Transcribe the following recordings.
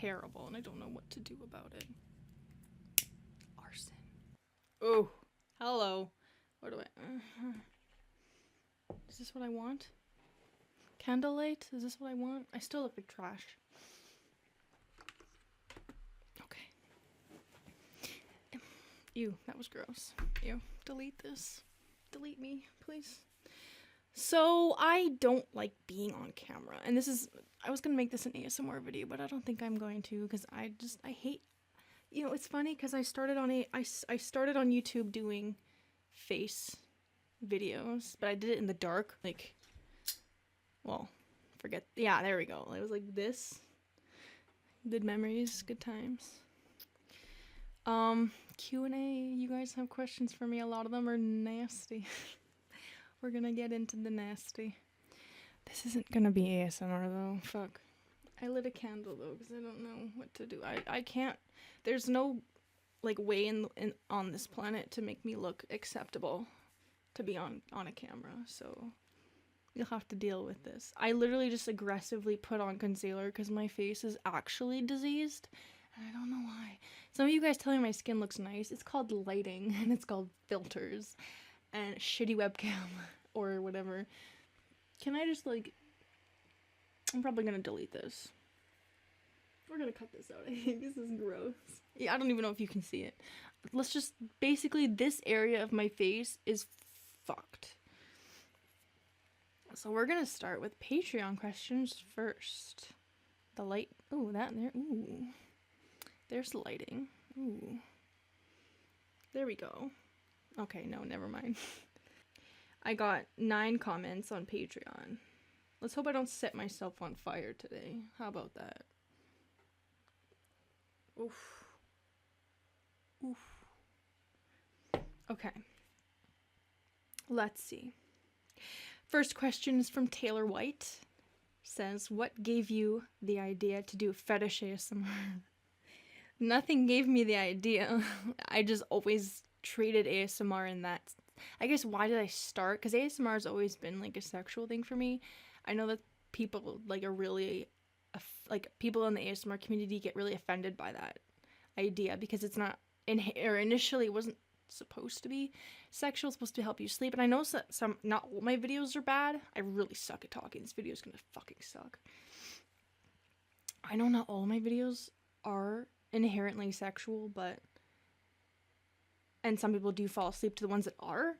terrible and I don't know what to do about it. Arson. Oh, hello. What do I... Is this what I want? Candlelight? Is this what I want? I still look like trash. Okay. Ew, that was gross. Ew. Delete this. Delete me, please. So, I don't like being on camera. And this is... I was gonna make this an ASMR video, but I don't think I'm going to, because I hate... You know, it's funny, because I started on YouTube doing face videos, but I did it in the dark, like... Well, forget... Yeah, there we go. It was like this. Good memories, good times. Q&A, you guys have questions for me? A lot of them are nasty. We're gonna get into the nasty. This isn't gonna be ASMR though, fuck. I lit a candle though, because I don't know what to do. I can't, there's no, like, way on this planet to make me look acceptable to be on a camera, so you'll have to deal with this. I literally just aggressively put on concealer because my face is actually diseased, and I don't know why. Some of you guys tell me my skin looks nice. It's called lighting, and it's called filters, and shitty webcam, or whatever. Can I just, like... I'm probably gonna delete this. We're gonna cut this out, I think. This is gross. Yeah, I don't even know if you can see it. Let's just... Basically, this area of my face is fucked. So we're gonna start with Patreon questions first. The light... Ooh, that there. Ooh. There's the lighting. Ooh. There we go. Okay, no, never mind. I got 9 comments on Patreon. Let's hope I don't set myself on fire today. How about that? Oof. Oof. Okay. Let's see. First question is from Taylor White. Says, what gave you the idea to do fetish ASMR? Nothing gave me the idea. I just always treated ASMR in that... I guess, why did I start? Because ASMR has always been, like, a sexual thing for me. I know that people, like, are really... people in the ASMR community get really offended by that idea. Because it's not... initially, it wasn't supposed to be sexual. It's supposed to help you sleep. And I know some... Not all my videos are bad. I really suck at talking. This video's gonna fucking suck. I know not all my videos are inherently sexual, but... And some people do fall asleep to the ones that are.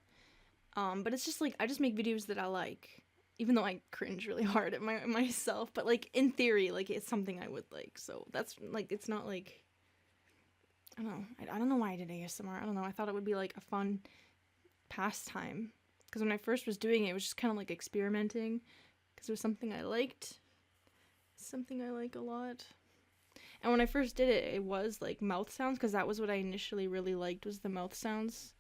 But it's just, like, I just make videos that I like. Even though I cringe really hard at myself. But, like, in theory, like, it's something I would like. So that's, like, it's not, like... I don't know. I don't know why I did ASMR. I don't know. I thought it would be, like, a fun pastime. Because when I first was doing it, it was just kind of, like, experimenting. Because it was something I liked. Something I like a lot. And when I first did it, it was, like, mouth sounds, because that was what I initially really liked, was the mouth sounds.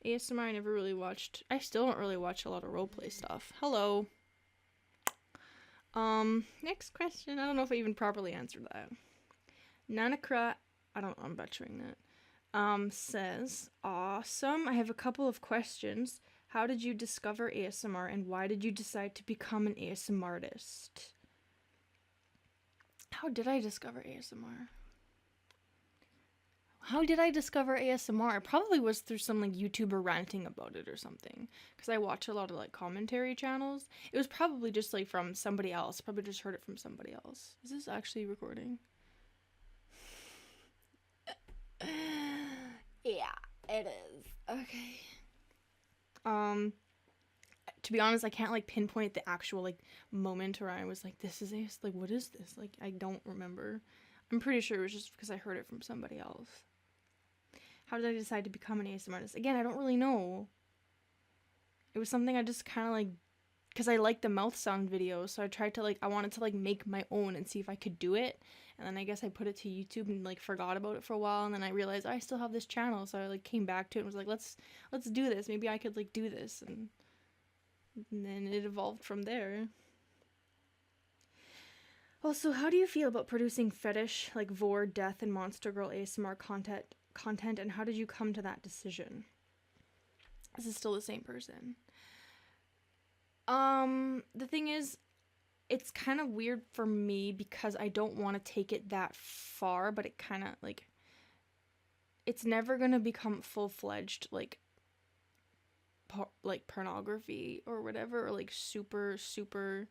ASMR, I never really watched. I still don't really watch a lot of roleplay stuff. Hello. Next question. I don't know if I even properly answered that. Nanakra, I'm butchering that. Says, awesome. I have a couple of questions. How did you discover ASMR, and why did you decide to become an ASMR artist? How did I discover ASMR? How did I discover ASMR? It probably was through some, like, YouTuber ranting about it or something. Because I watch a lot of, like, commentary channels. It was probably just, like, from somebody else. Probably just heard it from somebody else. Is this actually recording? Yeah, it is. Okay. To be honest, I can't, like, pinpoint the actual, like, moment where I was like, this is AS, like, what is this? Like, I don't remember. I'm pretty sure it was just because I heard it from somebody else. How did I decide to become an ASMR artist? Again, I don't really know. It was something I just kind of, like, because I liked the mouth sound videos, so I tried to, like, I wanted to, like, make my own and see if I could do it. And then I guess I put it to YouTube and, like, forgot about it for a while, and then I realized I still have this channel, so I, like, came back to it and was like, let's do this. Maybe I could, like, do this, and then it evolved from there. Also, how do you feel about producing fetish, like Vor, Death, and Monster Girl ASMR content, and how did you come to that decision? This is still the same person. The thing is, it's kind of weird for me because I don't want to take it that far, but it kind of like it's never going to become full-fledged like pornography or whatever, or like super super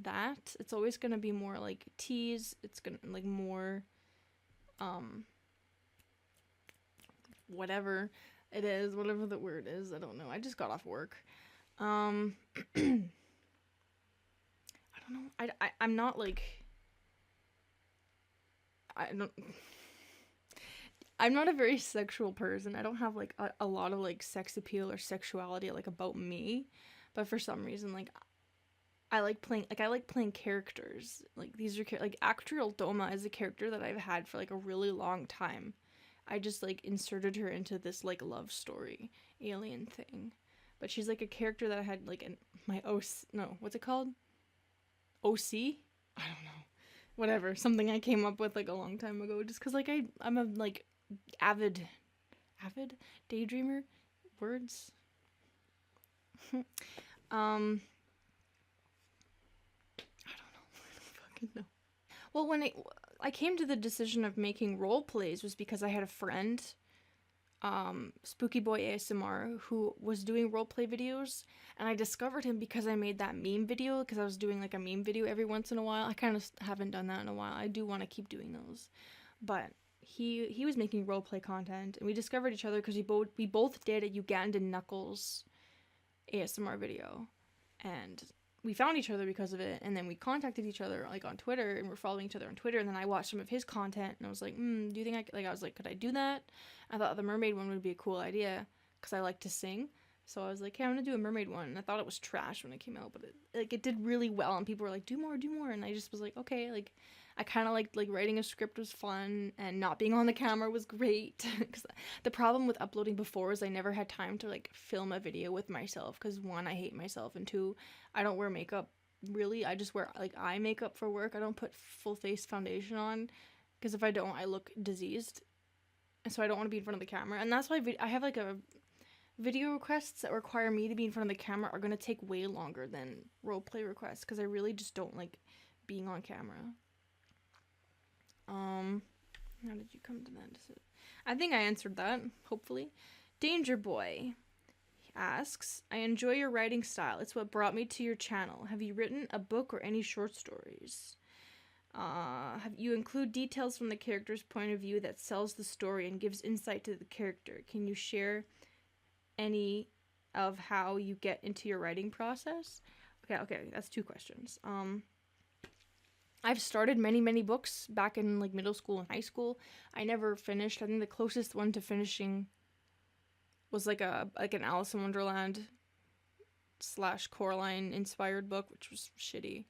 that. It's always going to be more like tease. It's going to like more whatever it is, whatever the word is. I don't know. I just got off work. I don't know. I'm not like I don't I'm not a very sexual person. I don't have like a lot of like sex appeal or sexuality like about me, but for some reason like I like playing characters. Like these are like Actrial Doma is a character that I've had for like a really long time. I just like inserted her into this like love story alien thing. But she's like a character that I had like in my what's it called? OC? I don't know. Whatever, something I came up with like a long time ago just cuz like I'm a like avid daydreamer words. I don't know. I don't fucking know. Well, when I came to the decision of making role plays was because I had a friend, Spooky Boy ASMR, who was doing role play videos, and I discovered him because I made that meme video, because I was doing like a meme video every once in a while. I kind of haven't done that in a while. I do want to keep doing those, but he was making role play content, and we discovered each other because we both did a Ugandan Knuckles ASMR video, and we found each other because of it, and then we contacted each other like on Twitter, and we're following each other on Twitter, and then I watched some of his content, and I was like, do you think I was like, could I do that? I thought the mermaid one would be a cool idea, because I like to sing, so I was like, hey, I'm gonna do a mermaid one, and I thought it was trash when it came out, but it did really well, and people were like, do more, and I just was like, okay, like, I kind of liked, like, writing a script was fun, and not being on the camera was great, because the problem with uploading before is I never had time to, like, film a video with myself, because one, I hate myself, and two, I don't wear makeup, really. I just wear, like, eye makeup for work. I don't put full face foundation on, because if I don't, I look diseased, and so I don't want to be in front of the camera, and that's why I have, like, a video requests that require me to be in front of the camera are going to take way longer than roleplay requests, because I really just don't like being on camera. How did you come to that? I think I answered that, hopefully. Danger Boy asks, I enjoy your writing style. It's what brought me to your channel. Have you written a book or any short stories? Have you include details from the character's point of view that sells the story and gives insight to the character? Can you share any of how you get into your writing process? Okay, that's 2 questions. I've started many books back in like middle school and high school. I never finished. I think the closest one to finishing was like an Alice in Wonderland / Coraline inspired book, which was shitty.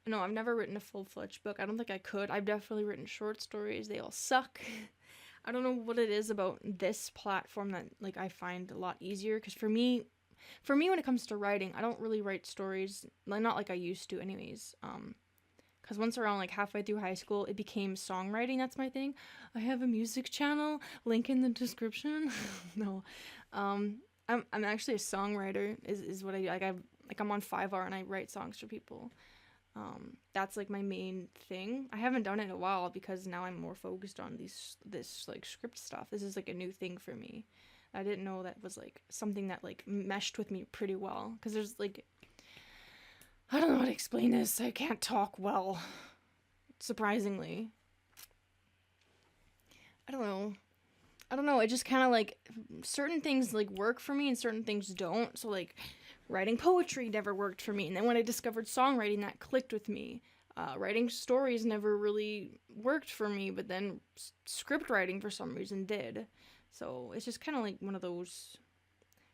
No, I've never written a full-fledged book. I don't think I could. I've definitely written short stories. They all suck. I don't know what it is about this platform that like I find a lot easier, because for me when it comes to writing, I don't really write stories, not like I used to anyways. Because once around like halfway through high school, it became songwriting. That's my thing. I have a music channel, link in the description. No, I'm actually a songwriter. Is what I do. I'm on 5R and I write songs for people. That's like my main thing. I haven't done it in a while because now I'm more focused on this like script stuff. This is like a new thing for me. I didn't know that was like something that like meshed with me pretty well, because there's like, I don't know how to explain this. I can't talk well, surprisingly. I don't know. It just kind of like certain things like work for me and certain things don't. So like writing poetry never worked for me, and then when I discovered songwriting, that clicked with me. Writing stories never really worked for me, but then script writing for some reason did. So it's just kind of like one of those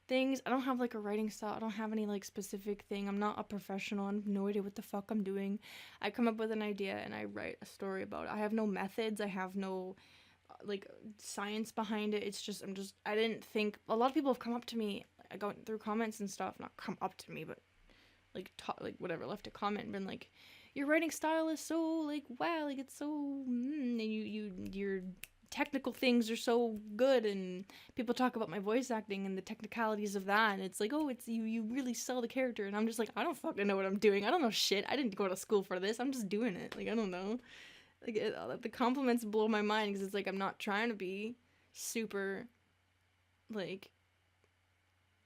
things. I don't have like a writing style. I don't have any like specific thing. I'm not a professional. I have no idea what the fuck I'm doing. I come up with an idea and I write a story about it. I have no methods. I have no like science behind it. It's just I didn't think. A lot of people have come up to me, going through comments and stuff, not come up to me, but like left a comment and been like, your writing style is so like wow, like it's so and you're technical things are so good, and people talk about my voice acting and the technicalities of that, and it's like, oh, it's you really sell the character, and I'm just like, I don't fucking know what I'm doing. I don't know shit. I didn't go to school for this. I'm just doing it. Like, I don't know. Like, the compliments blow my mind, because it's like, I'm not trying to be super, like,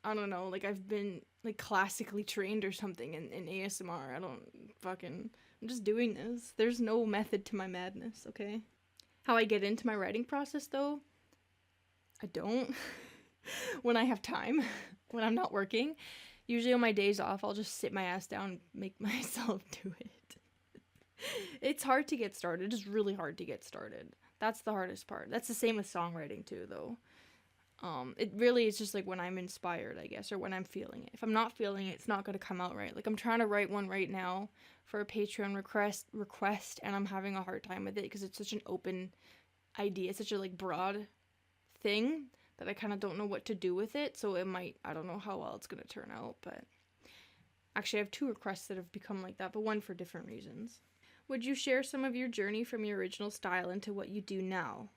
I don't know, like, I've been, like, classically trained or something in ASMR. I don't fucking, I'm just doing this. There's no method to my madness, okay? How I get into my writing process, though, I don't. When I have time, when I'm not working, usually on my days off, I'll just sit my ass down and make myself do it. It's hard to get started. It's really hard to get started. That's the hardest part. That's the same with songwriting, too, though. It really is just like when I'm inspired, I guess, or when I'm feeling it. If I'm not feeling it, it's not gonna come out right. Like, I'm trying to write one right now for a Patreon request, and I'm having a hard time with it because it's such an open idea. It's such a, like, broad thing that I kind of don't know what to do with it. So it might, I don't know how well it's gonna turn out, but actually I have 2 requests that have become like that, but one for different reasons. Would you share some of your journey from your original style into what you do now?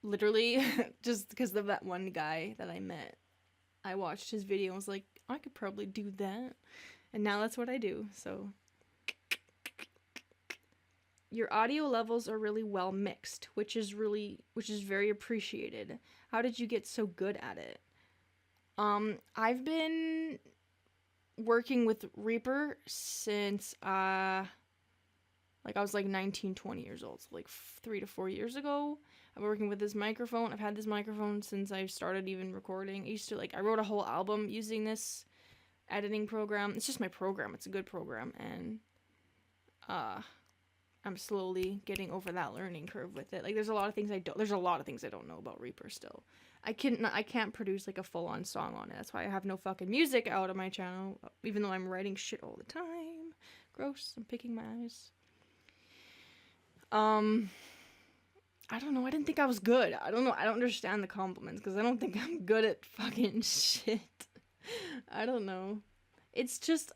Literally, just because of that one guy that I met. I watched his video and was like, I could probably do that. And now that's what I do, so. Your audio levels are really well mixed, which is very appreciated. How did you get so good at it? I've been working with Reaper since, I was like 19, 20 years old, so like 3 to 4 years ago. I'm working with this microphone. I've had this microphone since I started even recording. I wrote a whole album using this editing program. It's just my program. It's a good program, and I'm slowly getting over that learning curve with it. Like, there's a lot of things I don't know about Reaper still. I can't produce like a full-on song on it. That's why I have no fucking music out of my channel, even though I'm writing shit all the time. Gross. I'm picking my eyes. I don't know. I didn't think I was good. I don't know. I don't understand the compliments because I don't think I'm good at fucking shit. I don't know. It's just,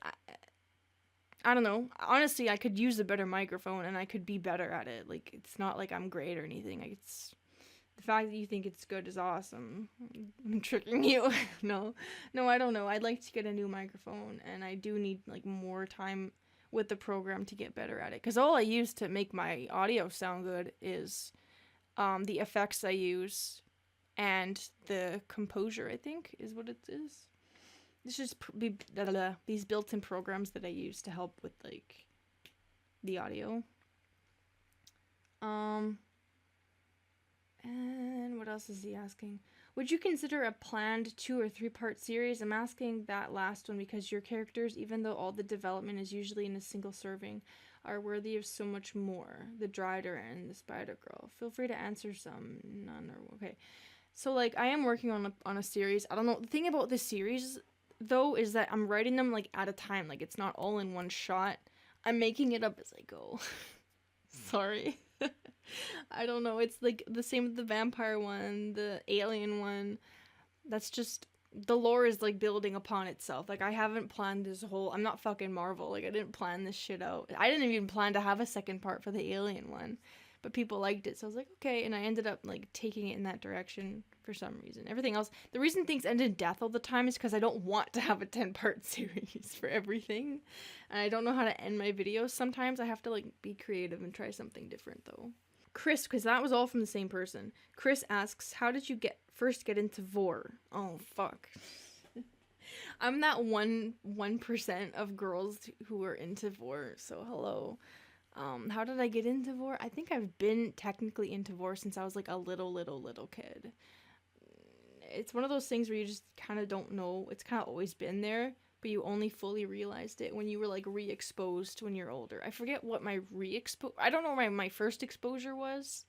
I don't know. Honestly, I could use a better microphone and I could be better at it. Like, it's not like I'm great or anything. Like, it's the fact that you think it's good is awesome. I'm tricking you. No, I don't know. I'd like to get a new microphone, and I do need like more time with the program to get better at it. Because all I use to make my audio sound good is the effects I use and the composure, I think, is what it is. It's just these built-in programs that I use to help with, like, the audio. And what else is he asking? Would you consider a planned 2 or 3 part series? I'm asking that last one because your characters, even though all the development is usually in a single serving, are worthy of so much more. The Drider and the Spider Girl. Feel free to answer some. None are okay. So, like, I am working on a series. I don't know. The thing about this series, though, is that I'm writing them, like, at a time. Like, it's not all in one shot. I'm making it up as I go. Sorry. I don't know. It's, like, the same with the vampire one, the alien one. That's just, the lore is, like, building upon itself. Like, I haven't planned this whole, I'm not fucking Marvel. Like, I didn't plan this shit out. I didn't even plan to have a second part for the alien one. But people liked it, so I was like, okay, and I ended up, like, taking it in that direction for some reason. Everything else, the reason things end in death all the time is because I don't want to have a 10-part series for everything. And I don't know how to end my videos sometimes. I have to, like, be creative and try something different, though. Chris, because that was all from the same person. Chris asks, how did you first get into vor? Oh, fuck. I'm that 1% of girls who are into vor, so hello. How did I get into vor? I think I've been technically into vor since I was, like, a little kid. It's one of those things where you just kind of don't know. It's kind of always been there, but you only fully realized it when you were, like, re-exposed when you're older. I forget what my I don't know what my first exposure was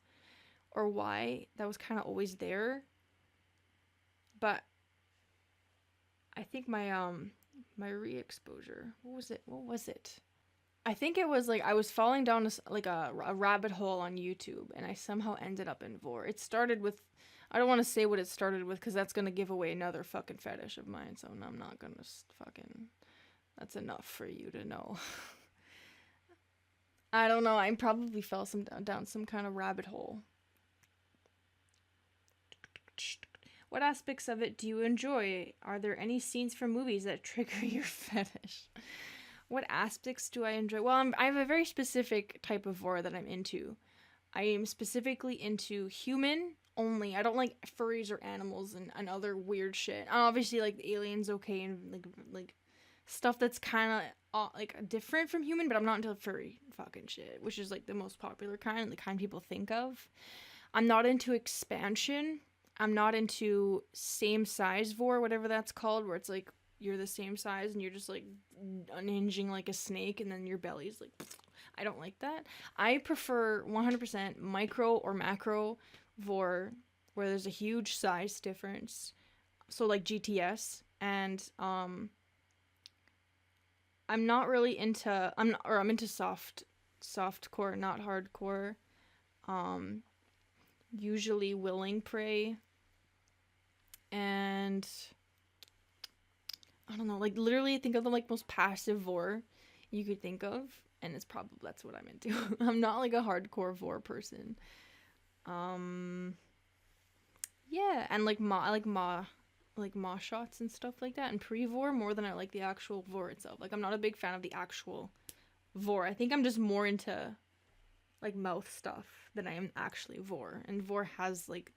or why. That was kind of always there. But I think my re-exposure, what was it? I think it was, like, I was falling down a rabbit hole on YouTube, and I somehow ended up in vor. It started with, I don't want to say what it started with, because that's going to give away another fucking fetish of mine, so I'm not going to fucking, that's enough for you to know. I don't know. I probably fell down some kind of rabbit hole. What aspects of it do you enjoy? Are there any scenes from movies that trigger your fetish? What aspects do I enjoy? Well, I have a very specific type of horror that I'm into. I am specifically into human only. I don't like furries or animals and other weird shit. Obviously, like the aliens, okay, and like stuff that's kind of like different from human, but I'm not into furry fucking shit, which is like the most popular kind, the kind people think of. I'm not into expansion. I'm not into same size vor, whatever that's called, where it's like you're the same size and you're just like unhinging like a snake and then your belly's like. I don't like that. I prefer 100% micro or macro vor, where there's a huge size difference. So like GTS, and I'm not really into I'm into softcore, not hardcore. Usually willing prey, and I don't know, like literally think of the like most passive vor you could think of, and it's probably that's what I'm into. I'm not like a hardcore vor person. Yeah, and like ma shots and stuff like that, and pre-vor more than I like the actual vor itself. Like I'm not a big fan of the actual vor. I think I'm just more into like mouth stuff than I am actually vor. And vor has like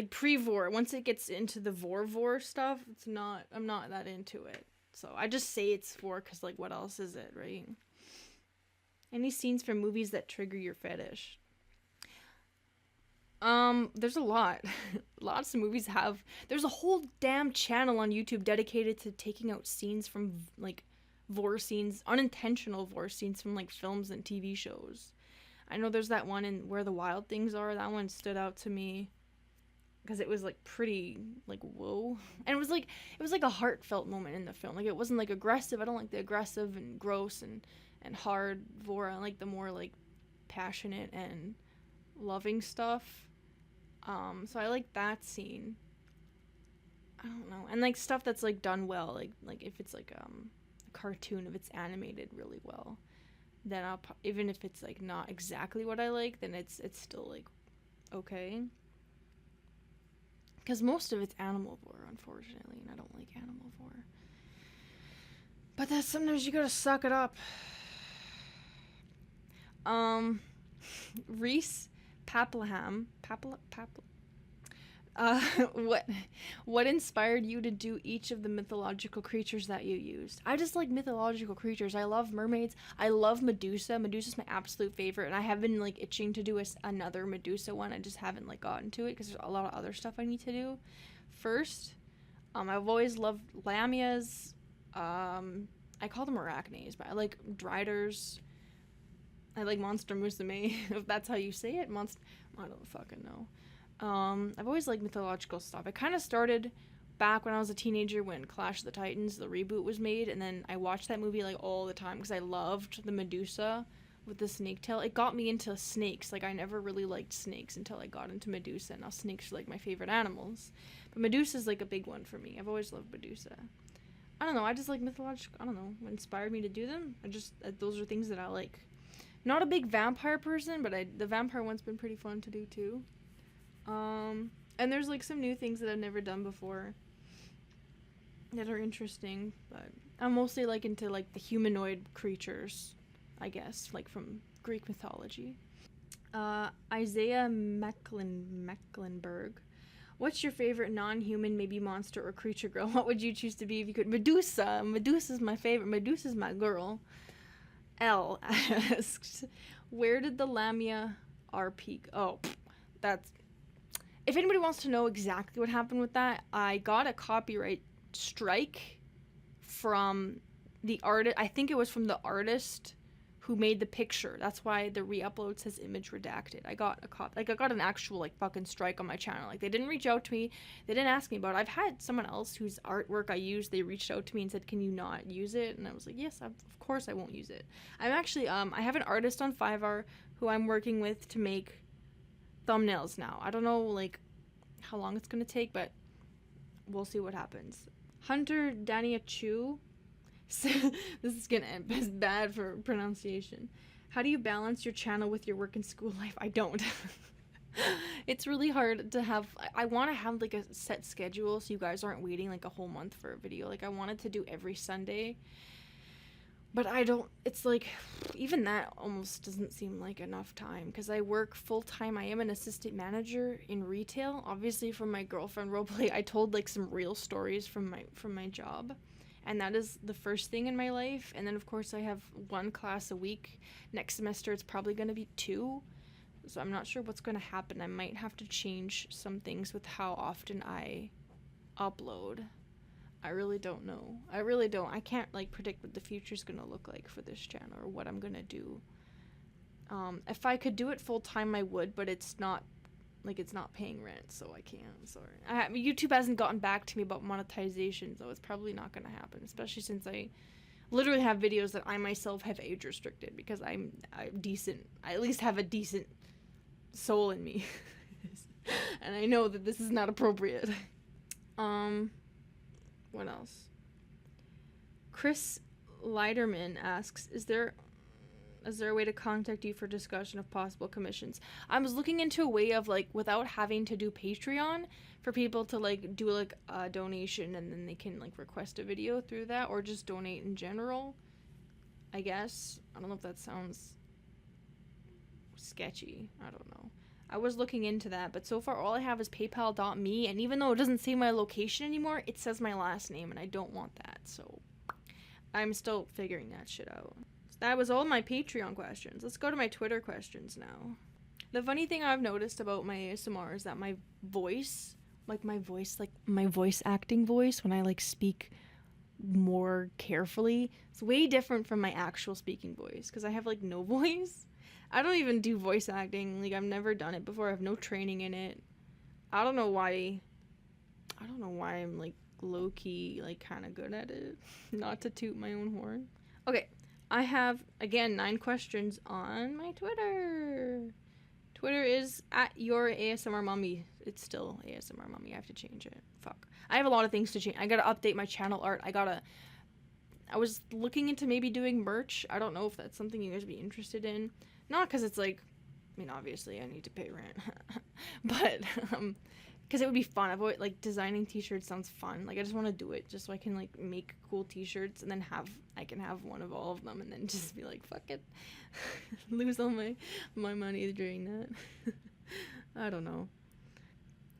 pre-vor. Once it gets into the vor stuff, I'm not that into it. So I just say it's vor because like what else is it, right? Any scenes from movies that trigger your fetish? There's a lot. Lots of movies have. There's a whole damn channel on YouTube dedicated to taking out scenes from like vor scenes, unintentional vor scenes from like films and TV shows. I know there's that one in Where the Wild Things Are. That one stood out to me because it was like pretty like whoa, and it was like a heartfelt moment in the film. Like it wasn't like aggressive. I don't like the aggressive and gross and hard vor. I like the more like passionate and loving stuff. So I like that scene. I don't know, and like stuff that's like done well, like if it's like a cartoon, if it's animated really well, then I'll even if it's like not exactly what I like, then it's still like okay. Because most of it's animal vor, unfortunately, and I don't like animal vor. But that's sometimes you gotta suck it up. Reese Paplaham. What inspired you to do each of the mythological creatures that you used? I just like mythological creatures. I love mermaids. I love Medusa. Medusa's my absolute favorite, and I have been like itching to do another Medusa one. I just haven't like gotten to it because there's a lot of other stuff I need to do first. I've always loved lamias. I call them arachnes, but I like driders. I like Monster Musume, if that's how you say it. I don't fucking know. I've always liked mythological stuff. I kind of started back when I was a teenager when Clash of the Titans, the reboot, was made, and then I watched that movie like all the time because I loved the Medusa with the snake tail. It got me into snakes. Like I never really liked snakes until I got into Medusa. Now snakes are like my favorite animals, but Medusa's like a big one for me. I've always loved Medusa. I don't know. I just like mythological. I don't know what inspired me to do them. Those are things that I like. Not a big vampire person, but the vampire one's been pretty fun to do too. And there's like some new things that I've never done before that are interesting, but I'm mostly like into like the humanoid creatures, I guess, like from Greek mythology. Isaiah Mecklenburg. What's your favorite non-human, maybe monster or creature girl? What would you choose to be if you could? Medusa. Medusa's my favorite. Medusa's my girl. L asked, where did the Lamia RP go? Oh, that's... If anybody wants to know exactly what happened with that, I got a copyright strike from the artist. I think it was from the artist who made the picture. That's why the re-upload says image redacted. I got I got an actual like fucking strike on my channel. Like they didn't reach out to me. They didn't ask me about it. I've had someone else whose artwork I used. They reached out to me and said, "Can you not use it?" And I was like, "Yes, of course I won't use it." I'm actually I have an artist on Fiverr who I'm working with to make thumbnails now. I don't know like how long it's gonna take, but we'll see what happens. Hunter Dania Chu. This is gonna end as bad for pronunciation. How do you balance your channel with your work and school life? I don't. It's really hard to have. I want to have like a set schedule so you guys aren't waiting like a whole month for a video. Like I wanted to do every Sunday, but I don't. It's like even that almost doesn't seem like enough time because I work full time. I am an assistant manager in retail. Obviously, from my girlfriend roleplay, I told like some real stories from my job, and that is the first thing in my life. And then of course I have one class a week. Next semester it's probably going to be 2. So I'm not sure what's going to happen. I might have to change some things with how often I upload. I really don't know. I really don't. I can't like predict what the future's going to look like for this channel or what I'm going to do. If I could do it full time I would, but it's not paying rent, so I can't. Sorry. YouTube hasn't gotten back to me about monetization, so it's probably not going to happen, especially since I literally have videos that I myself have age restricted because I'm decent. I at least have a decent soul in me. And I know that this is not appropriate. What else? Chris Leiderman asks, is there a way to contact you for discussion of possible commissions? I was looking into a way of like without having to do Patreon for people to like do like a donation and then they can like request a video through that or just donate in general. I guess. I don't know if that sounds sketchy. I don't know. I was looking into that, but so far all I have is paypal.me, and even though it doesn't say my location anymore, it says my last name, and I don't want that, so I'm still figuring that shit out. So that was all my Patreon questions. Let's go to my Twitter questions now. The funny thing I've noticed about my ASMR is that my voice, like my voice acting voice, when I like speak more carefully, it's way different from my actual speaking voice, because I have like no voice. I don't even do voice acting. Like, I've never done it before. I have no training in it. I don't know why I'm, like, low-key, like, kind of good at it. Not to toot my own horn. Okay. I have, again, 9 questions on my Twitter. Twitter is at your ASMR Mummy. It's still ASMR Mummy. I have to change it. Fuck. I have a lot of things to change. I gotta update my channel art. I was looking into maybe doing merch. I don't know if that's something you guys would be interested in. Not because it's like, I mean, obviously I need to pay rent, but because it would be fun. I've always, like, designing t-shirts sounds fun. Like, I just want to do it just so I can like make cool t-shirts and then I can have one of all of them and then just be like, fuck it, lose all my money doing that. I don't know.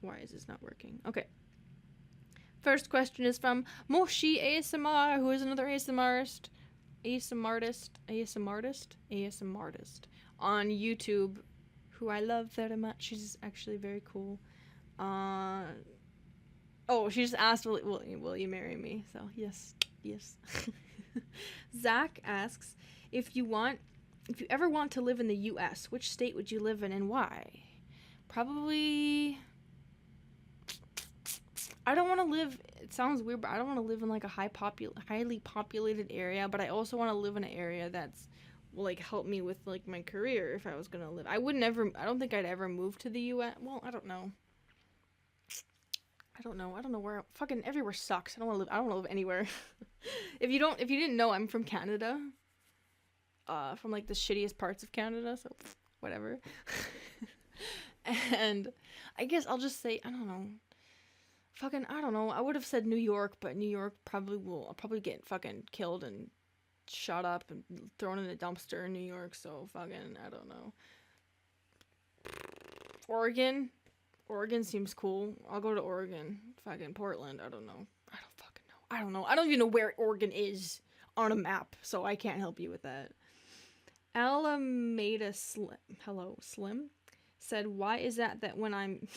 Why is this not working? Okay. First question is from Moshi ASMR, who is another ASMR artist on YouTube, who I love very much. She's actually very cool. She just asked, will you marry me? So yes. Zach asks, if you ever want to live in the U.S., which state would you live in and why? Probably. I don't want to live, it sounds weird, but I don't want to live in like a highly populated area, but I also want to live in an area that's will like help me with like my career if I was going to live. I don't think I'd ever move to the US. Well, I don't know. I don't know where, fucking everywhere sucks. I don't want to live anywhere. If you didn't know, I'm from Canada. From like the shittiest parts of Canada, so whatever. And I guess I'll just say, I don't know. I don't know. I would have said New York, but New York I'll probably get fucking killed and shot up and thrown in a dumpster in New York, so fucking, I don't know. Oregon seems cool. I'll go to Oregon. Fucking Portland, I don't know. I don't even know where Oregon is on a map, so I can't help you with that. Alameda Slim said, why is that when I'm...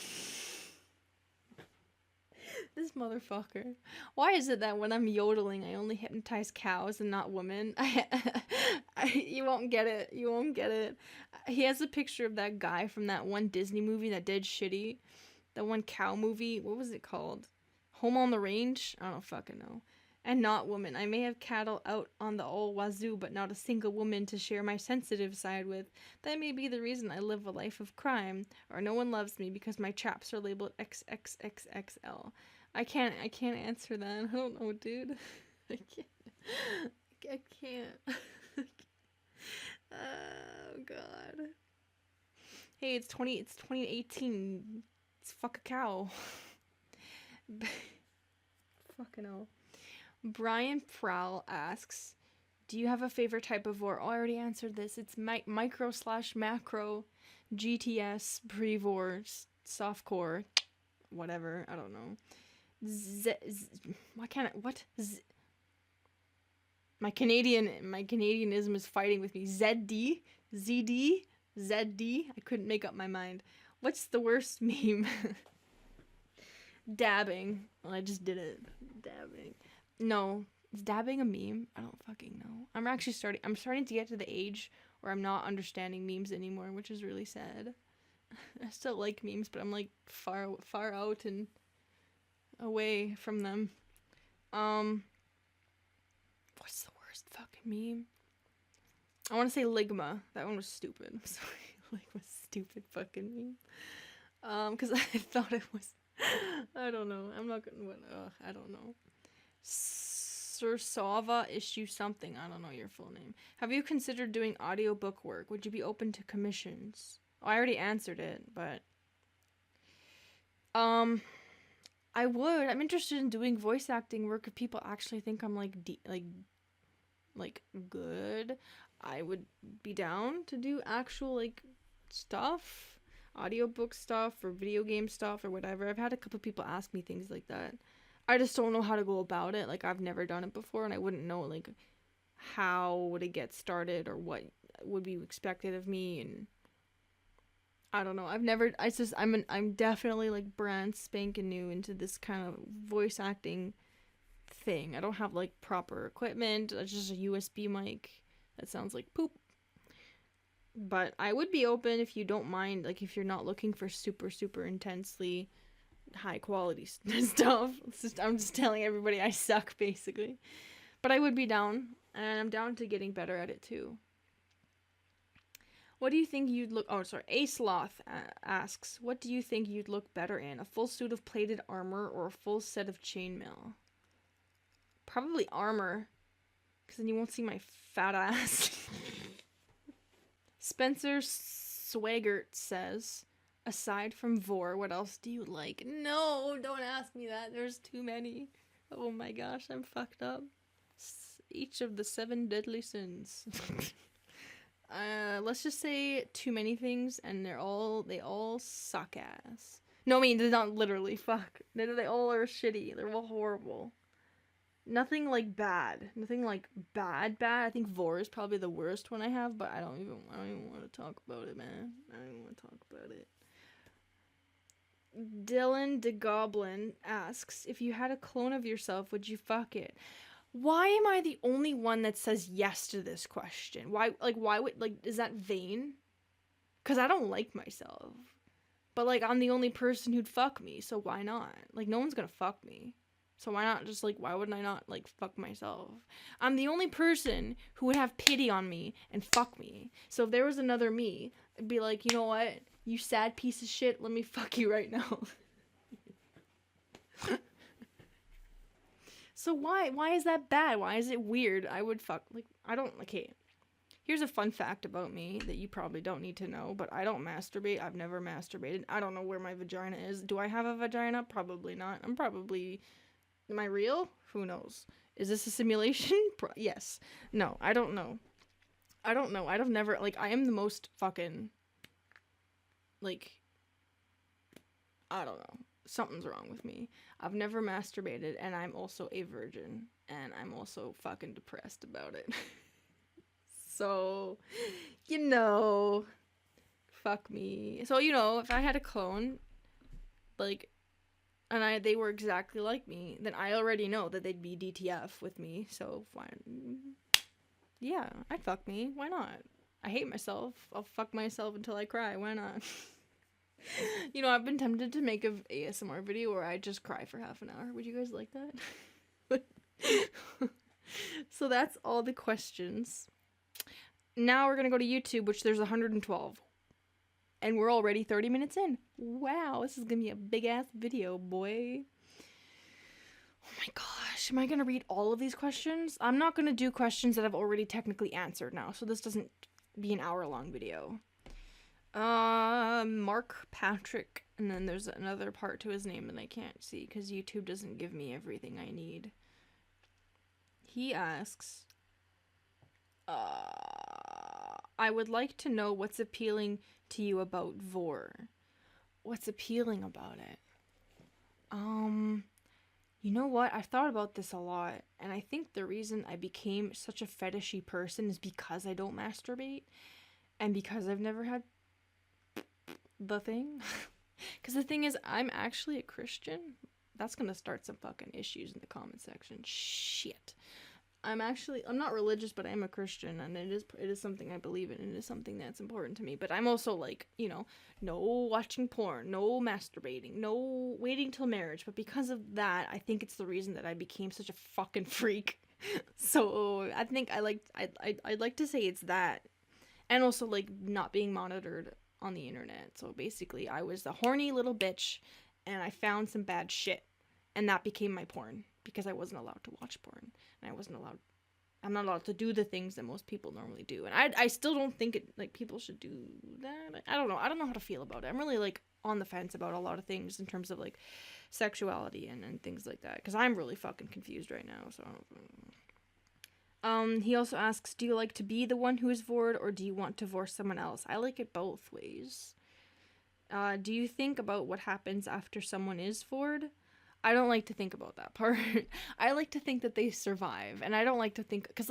This motherfucker. Why is it that when I'm yodeling, I only hypnotize cows and not women? You won't get it. He has a picture of that guy from that one Disney movie that did shitty. That one cow movie. What was it called? Home on the Range? I don't fucking know. And not woman. I may have cattle out on the old wazoo, but not a single woman to share my sensitive side with. That may be the reason I live a life of crime, or no one loves me because my chaps are labeled XXXXL. I can't answer that. I don't know, dude. I can't. Oh god. Hey, it's 2018. It's fuck a cow. Fucking hell. Brian Prowl asks, do you have a favorite type of vor? Oh, I already answered this. It's micro/macro, GTS, pre-vor, softcore, whatever. I don't know. Why can't I? What? My Canadianism is fighting with me. ZD, ZD, ZD. I couldn't make up my mind. What's the worst meme? Dabbing. Well, I just did it. Dabbing. No. Is dabbing a meme? I don't fucking know. I'm starting to get to the age where I'm not understanding memes anymore, which is really sad. I still like memes, but I'm like far out and away from them. What's the worst fucking meme? I want to say Ligma. That one was stupid. I'm sorry. Ligma, stupid fucking meme. Because I thought it was. I don't know. I'm not gonna. I don't know. Sir Sava issue something. I don't know your full name. Have you considered doing audiobook work? Would you be open to commissions? Oh, I already answered it, but I would. I'm interested in doing voice acting work if people actually think I'm like good. I would be down to do actual like stuff, audiobook stuff or video game stuff or whatever. I've had a couple people ask me things like that. I just don't know how to go about it. Like, I've never done it before, and I wouldn't know, like, how would it get started or what would be expected of me, and I don't know. I'm definitely, like, brand spanking new into this kind of voice acting thing. I don't have, like, proper equipment. It's just a USB mic that sounds like poop. But I would be open if you don't mind, like, if you're not looking for super, super intensely high quality stuff. I'm just telling everybody I suck, basically. But I would be down, and I'm down to getting better at it too. What do you think you'd look... Oh, sorry. Sloth asks, what do you think you'd look better in? A full suit of plated armor or a full set of chainmail? Probably armor, because then you won't see my fat ass. Spencer Swaggart says... Aside from vor, what else do you like? No, don't ask me that. There's too many. Oh my gosh, I'm fucked up. Each of the 7 deadly sins. Let's just say too many things, and they all suck ass. No, I mean, they're not literally, fuck. They all are shitty. They're all horrible. Nothing like bad. Nothing like bad. I think vor is probably the worst one I have, but I don't even want to talk about it, man. I don't even want to talk about it. Dylan the Goblin asks, if you had a clone of yourself, would you fuck it? Why am I the only one that says yes to this question? Why would, like, is that vain? Because I don't like myself. But, like, I'm the only person who'd fuck me, so why not? Like, no one's gonna fuck me. So why not just, like, why wouldn't I not, like, fuck myself? I'm the only person who would have pity on me and fuck me. So if there was another me, I'd be like, you know what? You sad piece of shit, let me fuck you right now. So why is that bad? Why is it weird? I would fuck, like, I don't, okay. Here's a fun fact about me that you probably don't need to know, but I don't masturbate. I've never masturbated. I don't know where my vagina is. Do I have a vagina? Probably not. Am I real? Who knows? Is this a simulation? Yes. No, I don't know. I've never, like, I am the most fucking, like, I don't know. Something's wrong with me. I've never masturbated, and I'm also a virgin, and I'm also fucking depressed about it. So, you know, fuck me. So, you know, if I had a clone, like, and they were exactly like me, then I already know that they'd be DTF with me, so fine. Yeah, I'd fuck me. Why not? I hate myself. I'll fuck myself until I cry. Why not? You know, I've been tempted to make an ASMR video where I just cry for half an hour. Would you guys like that? So that's all the questions. Now we're gonna go to YouTube, which there's 112. And we're already 30 minutes in. Wow, this is gonna be a big-ass video, boy. Oh my gosh, am I gonna read all of these questions? I'm not gonna do questions that I've already technically answered now, so this doesn't be an hour-long video. Mark Patrick, and then there's another part to his name that I can't see because YouTube doesn't give me everything I need. He asks, I would like to know what's appealing to you about vor. What's appealing about it? You know what? I thought about this a lot, and I think the reason I became such a fetishy person is because I don't masturbate, and because I've never had the thing. Because the thing is, I'm actually a Christian. That's gonna start some fucking issues in the comment section. Shit. I'm not religious, but I am a Christian, and it is something I believe in, and it is something that's important to me. But I'm also like, you know, no watching porn, no masturbating, no waiting till marriage. But because of that, I think it's the reason that I became such a fucking freak. So I think I'd like to say it's that, and also like not being monitored on the internet. So basically, I was the horny little bitch, and I found some bad shit, and that became my porn. Because I wasn't allowed to watch porn, and I'm not allowed to do the things that most people normally do, and I still don't think people should do that. I don't know how to feel about it. I'm really like on the fence about a lot of things in terms of like sexuality and things like that, because I'm really fucking confused right now. So he also asks, do you like to be the one who is vored, or do you want to vor someone else? I like it both ways. Do you think about what happens after someone is vored? I don't like to think about that part. I like to think that they survive, and I don't like to think, because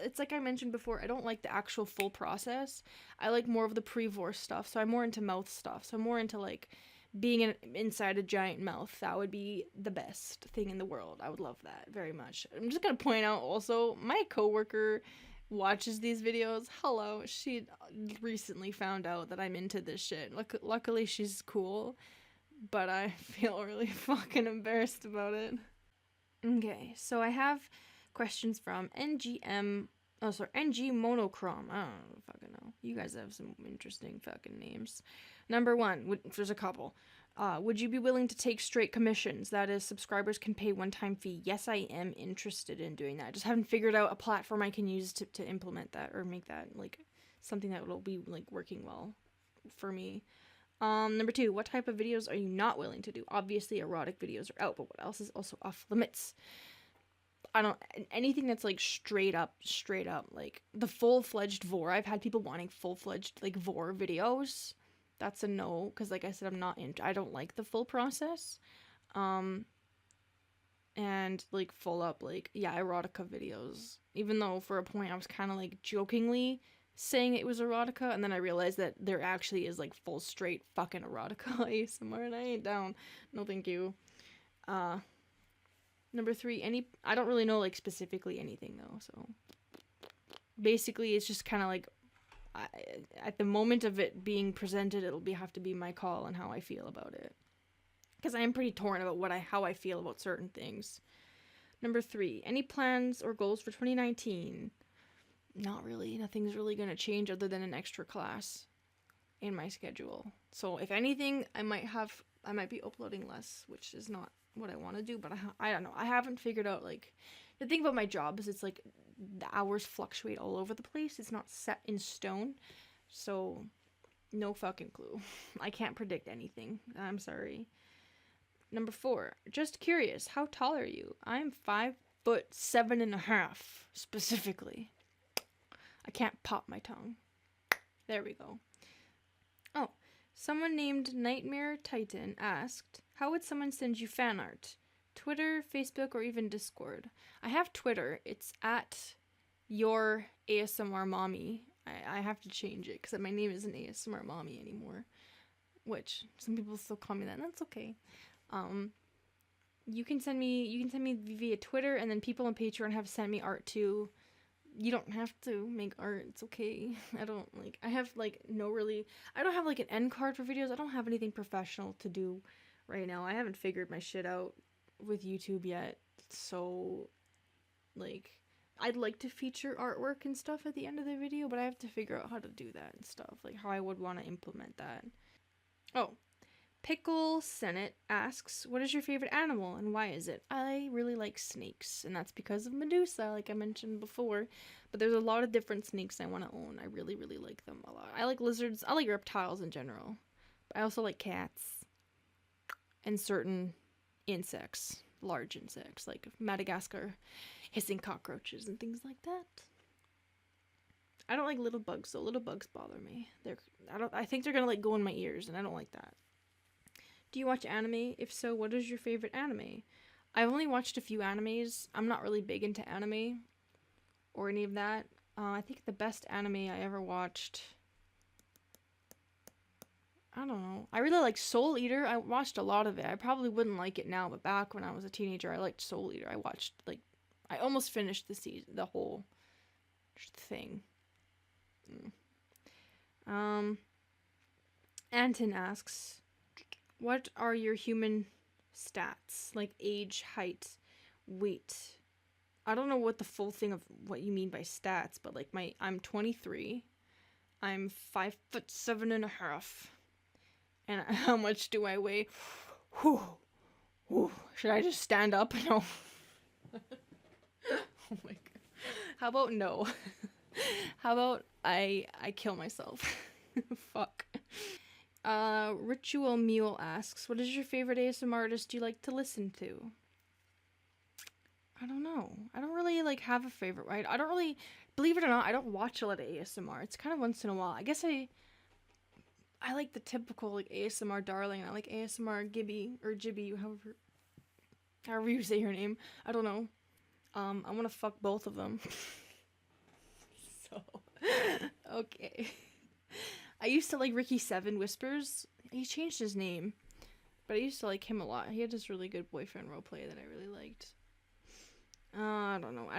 it's like I mentioned before, I don't like the actual full process. I like more of the pre-vor stuff, so I'm more into mouth stuff. So I'm more into like being inside a giant mouth. That would be the best thing in the world. I would love that very much. I'm just gonna point out also, my coworker watches these videos. Hello, she recently found out that I'm into this shit. Luckily she's cool. But I feel really fucking embarrassed about it. Okay, so I have questions from NG Monochrome. I don't fucking know. You guys have some interesting fucking names. Number 1, there's a couple. Would you be willing to take straight commissions? That is, subscribers can pay one-time fee. Yes, I am interested in doing that. I just haven't figured out a platform I can use to implement that or make that like something that will be like working well for me. Number 2, what type of videos are you not willing to do? Obviously, erotic videos are out, but what else is also off limits? Anything that's like straight up, like the full-fledged vor. I've had people wanting full-fledged like vor videos. That's a no, because like I said, I don't like the full process. And like full up, like, yeah, erotica videos. Even though for a point I was kind of like jokingly saying it was erotica, and then I realized that there actually is like full straight fucking erotica ASMR, and I ain't down. No thank you. Number 3, I don't really know like specifically anything though, so basically it's just kind of like at the moment of it being presented, it'll have to be my call and how I feel about it, because I am pretty torn about how I feel about certain things. Number 3, any plans or goals for 2019? Not really. Nothing's really going to change other than an extra class in my schedule. So if anything, I might be uploading less, which is not what I want to do, but I don't know. I haven't figured out, like, the thing about my job is it's like the hours fluctuate all over the place. It's not set in stone. So no fucking clue. I can't predict anything. I'm sorry. Number 4, just curious, how tall are you? I'm 5'7.5" specifically. I can't pop my tongue. There we go. Oh, someone named Nightmare Titan asked, how would someone send you fan art? Twitter, Facebook, or even Discord? I have Twitter. It's at your ASMR mommy. I have to change it because my name isn't ASMR mommy anymore, which some people still call me that, and that's okay. You can send me via Twitter, and then people on Patreon have sent me art too. You don't have to make art. It's okay. I don't have like an end card for videos. I don't have anything professional to do right now. I haven't figured my shit out with YouTube yet. So like I'd like to feature artwork and stuff at the end of the video, but I have to figure out how to do that and stuff, like how I would want to implement that. Oh, Pickle Senate asks, what is your favorite animal and why is it? I really like snakes, and that's because of Medusa, like I mentioned before. But there's a lot of different snakes I want to own. I really, really like them a lot. I like lizards. I like reptiles in general. But I also like cats and certain insects, large insects, like Madagascar hissing cockroaches and things like that. I don't like little bugs, though. Little bugs bother me. I think they're gonna like go in my ears, and I don't like that. Do you watch anime? If so, what is your favorite anime? I've only watched a few animes. I'm not really big into anime or any of that. I think the best anime I ever watched, I don't know. I really like Soul Eater. I watched a lot of it. I probably wouldn't like it now, but back when I was a teenager, I liked Soul Eater. I almost finished the whole thing. Anton asks, what are your human stats? Like age, height, weight. I don't know what the full thing of what you mean by stats, but like I'm 23. I'm 5'7.5". And how much do I weigh? Whew. Whew. Should I just stand up? No. Oh my god. How about no? How about I kill myself? Fuck. Ritual Mule asks, what is your favorite ASMR artist you like to listen to? I don't know. I don't really like have a favorite, right? I don't really, believe it or not, I don't watch a lot of ASMR. It's kind of once in a while. I guess I like the typical like ASMR darling. I like ASMR Gibby or Jibby, however you say her name. I don't know. I want to fuck both of them. So, okay. I used to like Ricky Seven Whispers. He changed his name, but I used to like him a lot. He had this really good boyfriend roleplay that I really liked. I don't know.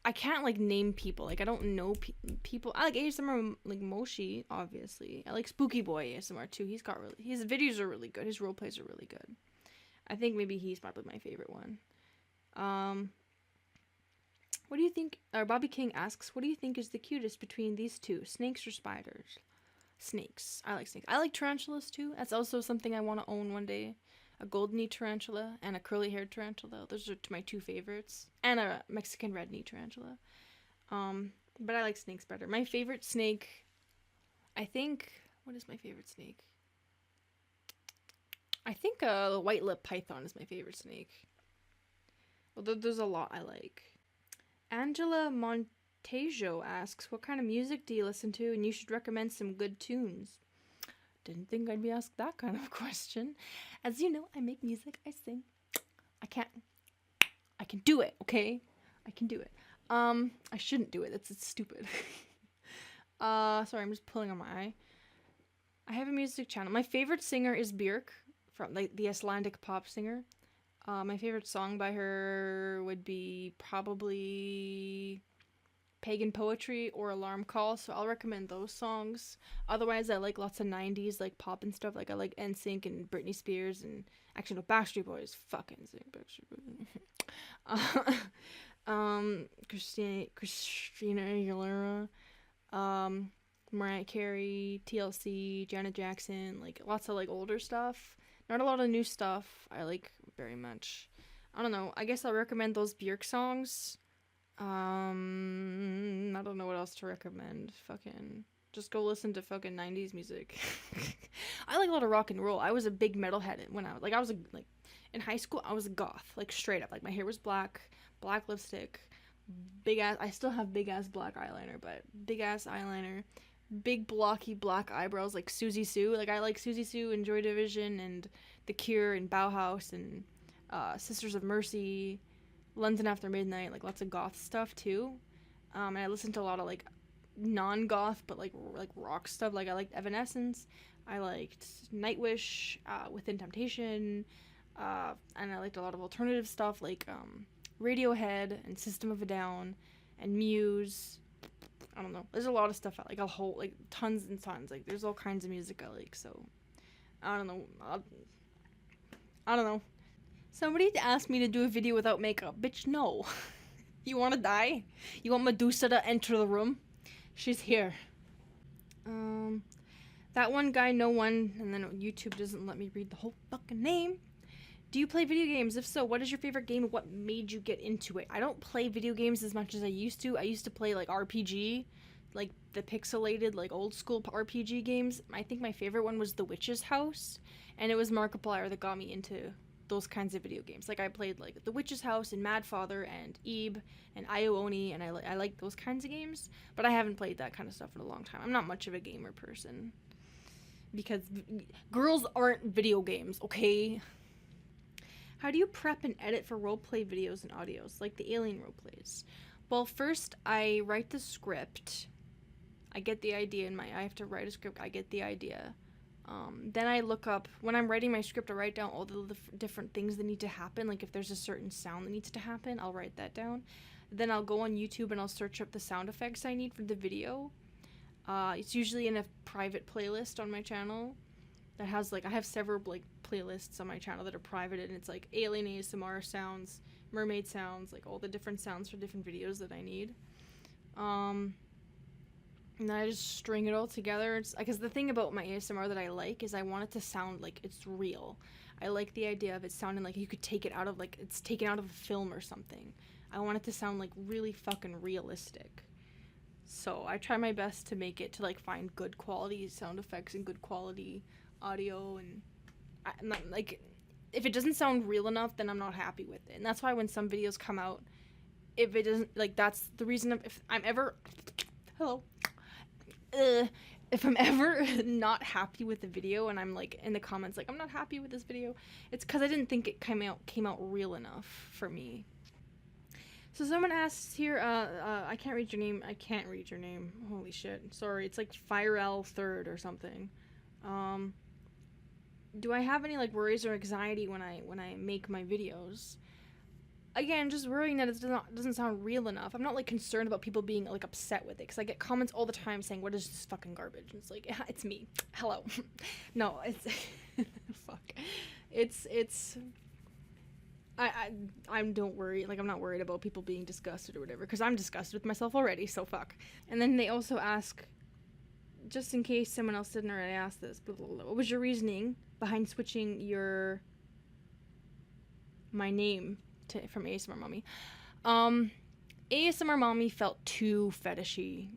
I can't like name people. Like I don't know people. I like ASMR like Moshi, obviously. I like Spooky Boy ASMR too. His videos are really good. His roleplays are really good. I think maybe he's probably my favorite one. What do you think? Bobby King asks, what do you think is the cutest between these two, snakes or spiders? Snakes. I like snakes. I like tarantulas too. That's also something I want to own one day. A golden-knee tarantula and a curly-haired tarantula. Those are my two favorites. And a Mexican red-knee tarantula. But I like snakes better. My favorite snake, I think... What is my favorite snake? I think a white-lip python is my favorite snake. Well, there's a lot I like. Angela Montejo asks, what kind of music do you listen to? And you should recommend some good tunes. Didn't think I'd be asked that kind of question. As you know, I make music, I sing. I can do it, okay? I can do it. I shouldn't do it. It's stupid. Sorry, I'm just pulling on my eye. I have a music channel. My favorite singer is Björk, from like the Icelandic pop singer. My favorite song by her would be probably Pagan Poetry or Alarm Call, so I'll recommend those songs. Otherwise, I like lots of 90s like pop and stuff. Like I like NSYNC and Britney Spears and actually no, Backstreet Boys. Fuck NSYNC, Backstreet Boys. Christina Aguilera, Mariah Carey, TLC, Janet Jackson, like lots of like older stuff. Not a lot of new stuff I like very much. I don't know. I guess I'll recommend those Björk songs. I don't know what else to recommend. Fucking just go listen to fucking 90s music. I like a lot of rock and roll. I was a big metalhead when I was in high school. I was a goth, like straight up. Like my hair was black lipstick, big ass. I still have big ass black eyeliner, but big ass eyeliner, big blocky black eyebrows like Susie Sue. Like I like Susie Sue and Joy Division and The Cure and Bauhaus and Sisters of Mercy, London After Midnight, like lots of goth stuff too. And I listened to a lot of like non-goth but like rock stuff. Like I liked Evanescence, I liked Nightwish, Within Temptation, and I liked a lot of alternative stuff like Radiohead and System of a Down and Muse. I don't know. There's a lot of stuff I like. A whole like tons and tons. Like there's all kinds of music I like. So I don't know. I don't know. Somebody asked me to do a video without makeup. Bitch, no. You want to die? You want Medusa to enter the room? She's here. That one guy, no one, and then YouTube doesn't let me read the whole fucking name. Do you play video games? If so, what is your favorite game? What made you get into it? I don't play video games as much as I used to. I used to play like RPG, like the pixelated, like old school RPG games. I think my favorite one was The Witch's House, and it was Markiplier that got me into those kinds of video games. Like I played like The Witch's House and Mad Father and Ebe and Io Oni, and I like those kinds of games, but I haven't played that kind of stuff in a long time. I'm not much of a gamer person because girls aren't video games, okay? How do you prep and edit for roleplay videos and audios, like the alien roleplays? Well, first I write the script. I get the idea I have to write a script. I get the idea. Then I look up, when I'm writing my script, I write down all the different things that need to happen. Like if there's a certain sound that needs to happen, I'll write that down. Then I'll go on YouTube and I'll search up the sound effects I need for the video. It's usually in a private playlist on my channel that has like, I have several like playlists on my channel that are private, and it's like alien ASMR sounds, mermaid sounds, like all the different sounds for different videos that I need. And then I just string it all together. It's because the thing about my ASMR that I like is I want it to sound like it's real. I like the idea of it sounding like you could take it out of, like it's taken out of a film or something. I want it to sound like really fucking realistic. So I try my best to make it to like find good quality sound effects and good quality audio, and I'm not, like, if it doesn't sound real enough, then I'm not happy with it. And that's why when some videos come out, if it doesn't, like, that's the reason if I'm ever if I'm ever not happy with the video and I'm like in the comments like I'm not happy with this video, it's because I didn't think it came out real enough for me. So someone asks here, I can't read your name. Holy shit. Sorry. It's like Firel Third or something. Do I have any like worries or anxiety when I make my videos? Again, just worrying that it doesn't sound real enough. I'm not like concerned about people being like upset with it, because I get comments all the time saying, "What is this fucking garbage?" And it's like, it's me. Hello. No, it's fuck. It's. I don't worry. Like, I'm not worried about people being disgusted or whatever, because I'm disgusted with myself already. So fuck. And then they also ask, just in case someone else didn't already ask this, blah, blah, blah, what was your reasoning behind switching my name from ASMR Mommy? ASMR Mommy felt too fetishy,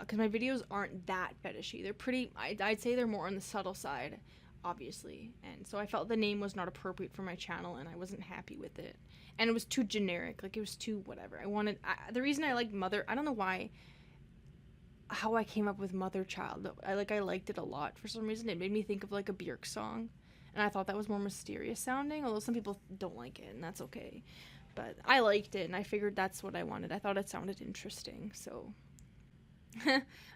because my videos aren't that fetishy. They're pretty, I'd say they're more on the subtle side, obviously, and so I felt the name was not appropriate for my channel, and I wasn't happy with it, and it was too generic. Like, it was too whatever. The reason I like Mother, I don't know how I came up with Mother Child. I liked it a lot for some reason. It made me think of like a Björk song, and I thought that was more mysterious sounding, although some people don't like it, and that's okay. But I liked it, and I figured that's what I wanted. I thought it sounded interesting, so.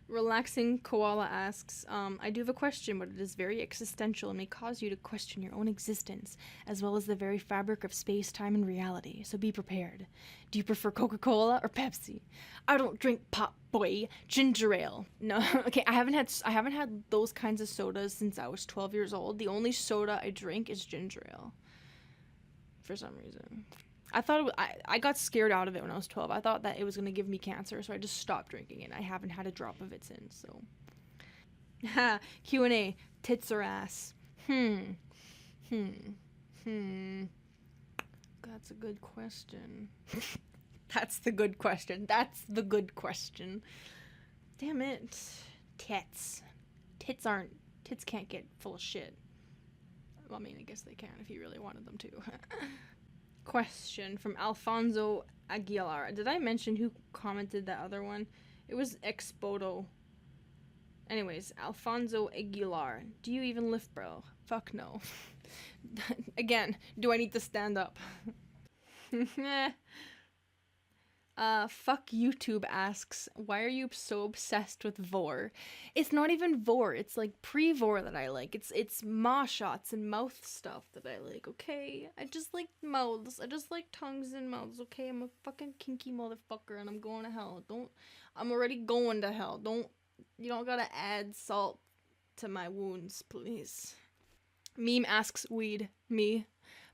Relaxing Koala asks, I do have a question, but it is very existential and may cause you to question your own existence, as well as the very fabric of space, time, and reality, so be prepared. Do you prefer Coca-Cola or Pepsi? I don't drink pop, boy. Ginger ale. No, okay, I haven't had those kinds of sodas since I was 12 years old. The only soda I drink is ginger ale, for some reason. I thought I got scared out of it when I was 12. I thought that it was going to give me cancer, so I just stopped drinking it. I haven't had a drop of it since, so. Q&A. Tits or ass? That's a good question. That's the good question. Damn it. Tits. Tits can't get full of shit. Well, I mean, I guess they can if you really wanted them to. Question from Alfonso Aguilar. Did I mention who commented that other one? It was Expoto. Anyways, Alfonso Aguilar. Do you even lift, bro? Fuck no. Again, do I need to stand up? Fuck YouTube asks, why are you so obsessed with vor? It's not even vor, it's like pre-vor that I like. It's maw shots and mouth stuff that I like, okay? I just like mouths. I just like tongues and mouths, okay? I'm a fucking kinky motherfucker and I'm going to hell. I'm already going to hell. You don't gotta add salt to my wounds, please. Meme asks weed. Me.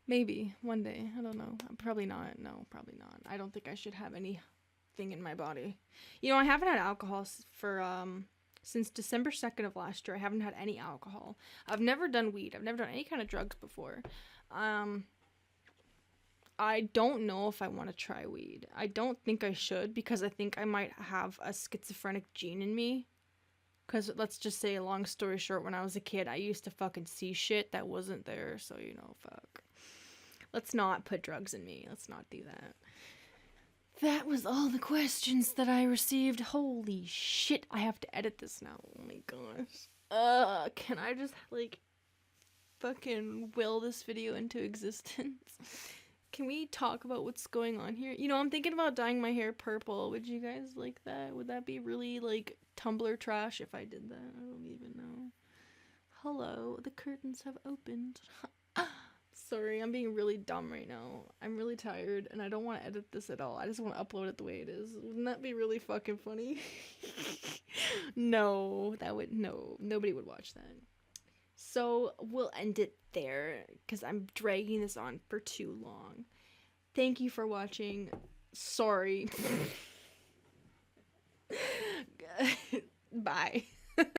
Maybe one day. I don't know. Probably not. No, probably not. I don't think I should have anything in my body. You know, I haven't had alcohol for Since December 2nd of last year, I haven't had any alcohol. I've never done weed. I've never done any kind of drugs before. I don't know if I want to try weed. I don't think I should, because I think I might have a schizophrenic gene in me. Because let's just say, long story short, when I was a kid, I used to fucking see shit that wasn't there. So, you know, fuck. Let's not put drugs in me. Let's not do that. That was all the questions that I received. Holy shit, I have to edit this now. Oh my gosh. Can I just, like, fucking will this video into existence? Can we talk about what's going on here? You know, I'm thinking about dyeing my hair purple. Would you guys like that? Would that be really, like, Tumblr trash if I did that? I don't even know. Hello, the curtains have opened. Sorry, I'm being really dumb right now. I'm really tired, and I don't want to edit this at all. I just want to upload it the way it is. Wouldn't that be really fucking funny? No, nobody would watch that. So we'll end it there, because I'm dragging this on for too long. Thank you for watching. Sorry. Bye.